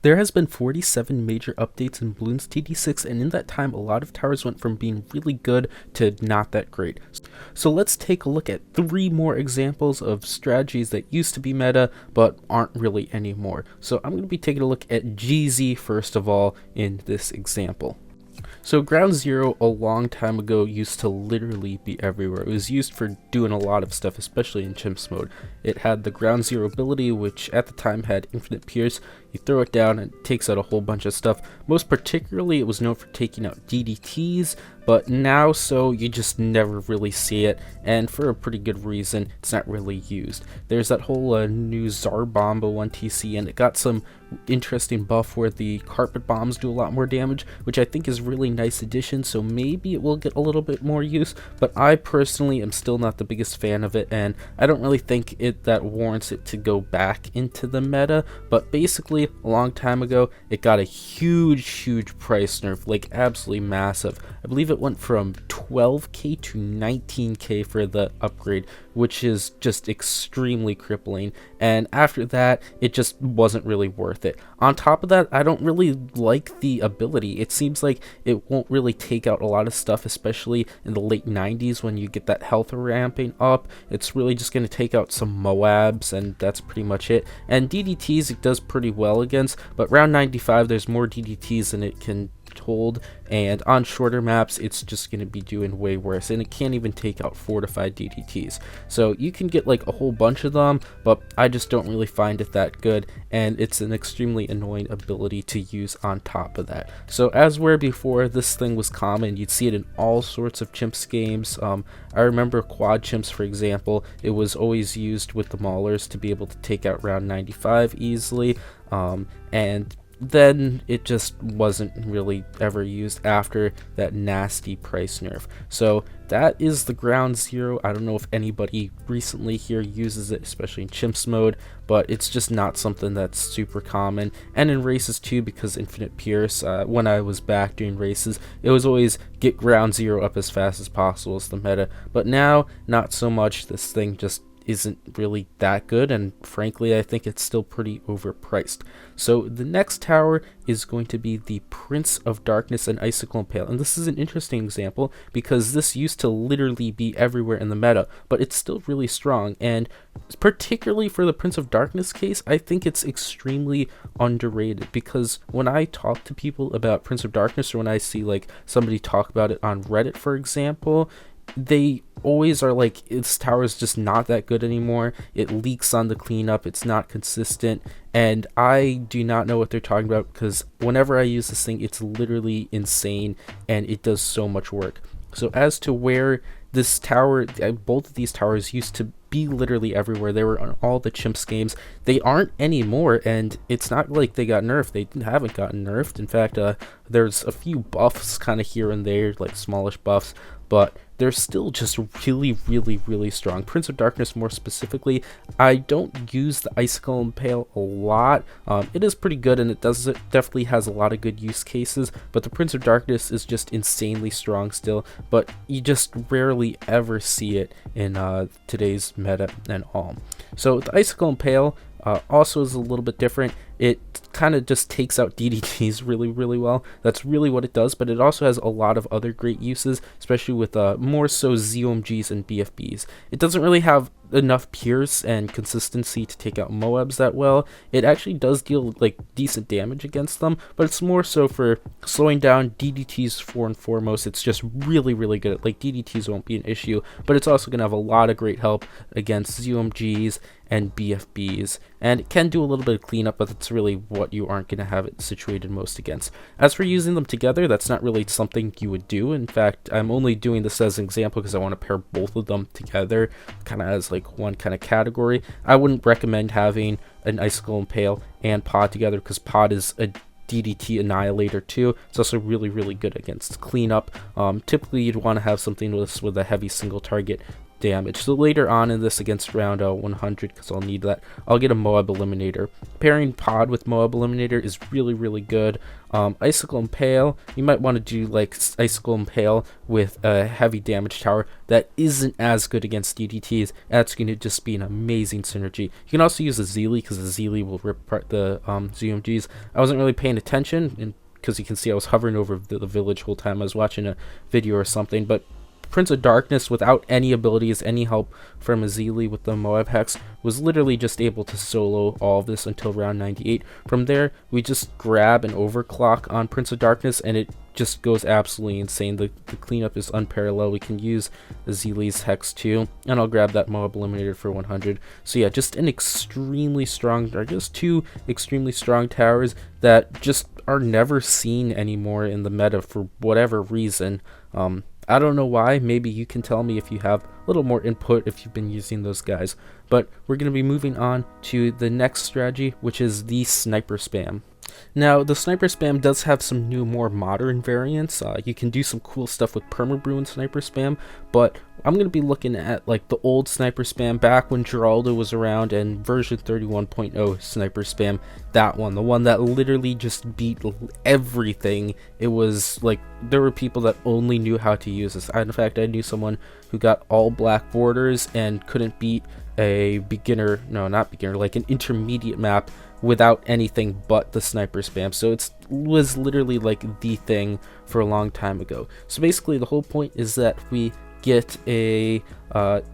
There has been 47 major updates in Bloons TD6, and in that time a lot of towers went from being really good to not that great. So let's take a look at 3 more examples of strategies that used to be meta but aren't really anymore. So I'm going to be taking a look at GZ first of all in this example. So Ground Zero a long time ago used to literally be everywhere. It was used for doing a lot of stuff, especially in Chimps mode. It had the Ground Zero ability, which at the time had infinite pierce. You throw it down and it takes out a whole bunch of stuff. Most particularly, it was known for taking out DDTs, but now you just never really see it, and for a pretty good reason. It's not really used. There's that whole new Zarbomba 1TC, and it got some interesting buff where the carpet bombs do a lot more damage, which I think is really nice addition, so maybe it will get a little bit more use, but I personally am still not the biggest fan of it, and I don't really think that warrants it to go back into the meta. But basically, a long time ago, it got a huge price nerf, like absolutely massive. I believe it went from 12k to 19k for the upgrade, which is just extremely crippling, and after that it just wasn't really worth it. On top of that, I don't really like the ability. It seems like it won't really take out a lot of stuff, especially in the late 90s when you get that health ramping up. It's really just going to take out some Moabs, and that's pretty much it. And DDTs it does pretty well against, but round 95 there's more DDTs than it can hold, and on shorter maps it's just going to be doing way worse, and it can't even take out fortified DDTs. So you can get like a whole bunch of them, but I just don't really find it that good, and it's an extremely annoying ability to use on top of that. So as where before this thing was common, you'd see it in all sorts of Chimps games. I remember quad Chimps, for example. It was always used with the Maulers to be able to take out round 95 easily, and then it just wasn't really ever used after that nasty price nerf. So that is the Ground Zero. I don't know if anybody recently here uses it, especially in Chimps mode, but it's just not something that's super common. And in races too, because infinite pierce, when I was back doing races, it was always get Ground Zero up as fast as possible as the meta, but now not so much. This thing just isn't really that good, and frankly I think it's still pretty overpriced. So the next tower is going to be the Prince of Darkness and Icicle Impale, and this is an interesting example because this used to literally be everywhere in the meta, but it's still really strong, and particularly for the Prince of Darkness case, I think it's extremely underrated, because when I talk to people about Prince of Darkness, or when I see like somebody talk about it on Reddit, for example, they always are like, this tower is just not that good anymore, it leaks on the cleanup, it's not consistent, and I do not know what they're talking about, because whenever I use this thing it's literally insane and it does so much work. So as to where this tower, both of these towers used to be literally everywhere. They were on all the Chimps games. They aren't anymore, and it's not like they got nerfed. They haven't gotten nerfed. In fact, there's a few buffs kind of here and there, like smallish buffs, but they're still just really strong. Prince of Darkness more specifically, I don't use the Icicle Impale a lot. It is pretty good, and it definitely has a lot of good use cases, but the Prince of Darkness is just insanely strong still, but you just rarely ever see it in today's meta and all. So the Icicle Impale also is a little bit different. It kind of just takes out DDTs really well. That's really what it does, but it also has a lot of other great uses, especially with more so ZOMGs and BFBs. It doesn't really have enough pierce and consistency to take out Moabs that well. It actually does deal like decent damage against them, but it's more so for slowing down DDTs for and foremost. It's just really good. Like DDTs won't be an issue, but it's also gonna have a lot of great help against ZOMGs and BFBs, and it can do a little bit of cleanup, but that's really what you aren't going to have it situated most against. As for using them together, that's not really something you would do. In fact, I'm only doing this as an example because I want to pair both of them together kind of as like one kind of category. I wouldn't recommend having an Icicle Impale and Pod together, because Pod is a DDT annihilator too. It's also really good against cleanup. Typically you'd want to have something with a heavy single target damage. So later on in this against round 100, because I'll need that, I'll get a Moab Eliminator. Pairing Pod with Moab Eliminator is really good. Icicle Impale, you might want to do like Icicle Impale with a heavy damage tower that isn't as good against DDTs. That's going to just be an amazing synergy. You can also use a Zeely, because the Zeely will rip apart the ZMGs. I wasn't really paying attention, because you can see I was hovering over the village whole time I was watching a video or something, but Prince of Darkness, without any abilities, any help from Azili with the Moab Hex, was literally just able to solo all of this until round 98. From there, we just grab an overclock on Prince of Darkness, and it just goes absolutely insane. The cleanup is unparalleled. We can use Azili's Hex too, and I'll grab that Moab Eliminator for 100. So yeah, just an extremely strong, or just two extremely strong towers that just are never seen anymore in the meta for whatever reason. I don't know why. Maybe you can tell me if you have a little more input if you've been using those guys. But we're going to be moving on to the next strategy, which is the Sniper Spam. Now, the Sniper Spam does have some new, more modern variants. You can do some cool stuff with Permabrew and Sniper Spam, but I'm going to be looking at like the old Sniper Spam back when Geraldo was around, and version 31.0 Sniper Spam, that one, the one that literally just beat everything. It was like there were people that only knew how to use this. In fact, I knew someone who got all black borders and couldn't beat a beginner, no, not beginner, like an intermediate map without anything but the Sniper Spam. So it was literally like the thing for a long time ago. So basically the whole point is that we get a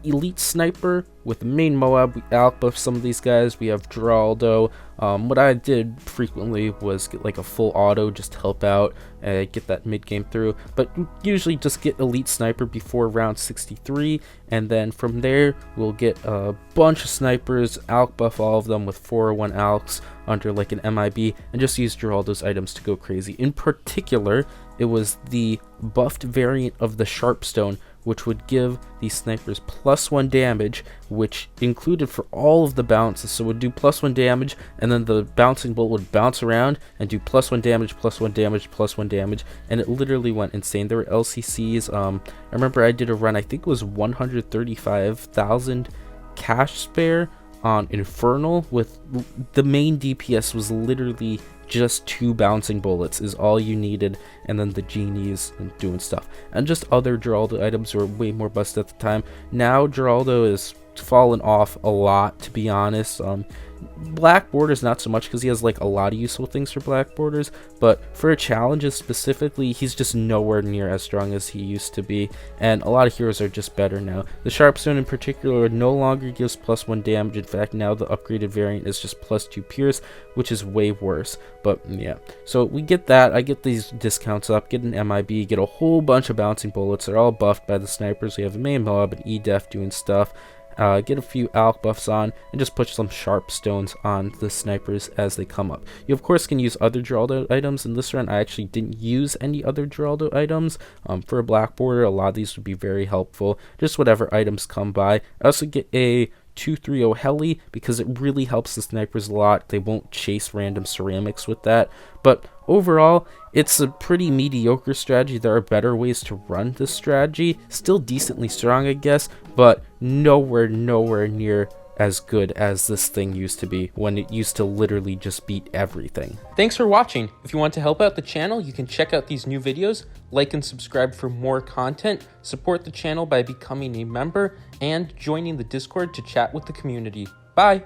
elite sniper with the main Moab. We outbuff some of these guys. We have Geraldo. What I did frequently was get like a full auto just to help out and get that mid game through, but usually just get elite sniper before round 63, and then from there we'll get a bunch of snipers, alk buff all of them with 401 alks under like an MIB, and just use Geraldo's items to go crazy. In particular, it was the buffed variant of the Sharpstone, which would give these snipers +1 damage, which included for all of the bounces. So it would do +1 damage, and then the bouncing bolt would bounce around and do +1 damage, +1 damage, +1 damage, and it literally went insane. There were LCCs. I remember I did a run, I think it was 135,000 cash spare on Infernal, with the main DPS was literally just 2 bouncing bullets is all you needed, and then the genies and doing stuff, and just other Geraldo items were way more busted at the time. Now Geraldo is fallen off a lot, to be honest. Black borders not so much, because he has like a lot of useful things for black borders, but for challenges specifically, he's just nowhere near as strong as he used to be, and a lot of heroes are just better now. The Sharpstone in particular no longer gives +1 damage. In fact, now the upgraded variant is just +2 pierce, which is way worse. But yeah, so we get that. I get these discounts up, get an MIB, get a whole bunch of bouncing bullets. They're all buffed by the snipers. We have a main Moab and E-Def doing stuff. Get a few alk buffs on, and just put some sharp stones on the snipers as they come up. You of course can use other Geraldo items. In this run I actually didn't use any other Geraldo items. For a black border, a lot of these would be very helpful, just whatever items come by. I also get a 230 heli, because it really helps the snipers a lot. They won't chase random ceramics with that. But overall, it's a pretty mediocre strategy. There are better ways to run this strategy. Still decently strong, I guess, but nowhere near as good as this thing used to be, when it used to literally just beat everything. Thanks for watching. If you want to help out the channel, you can check out these new videos, like and subscribe for more content, support the channel by becoming a member, and joining the Discord to chat with the community. Bye!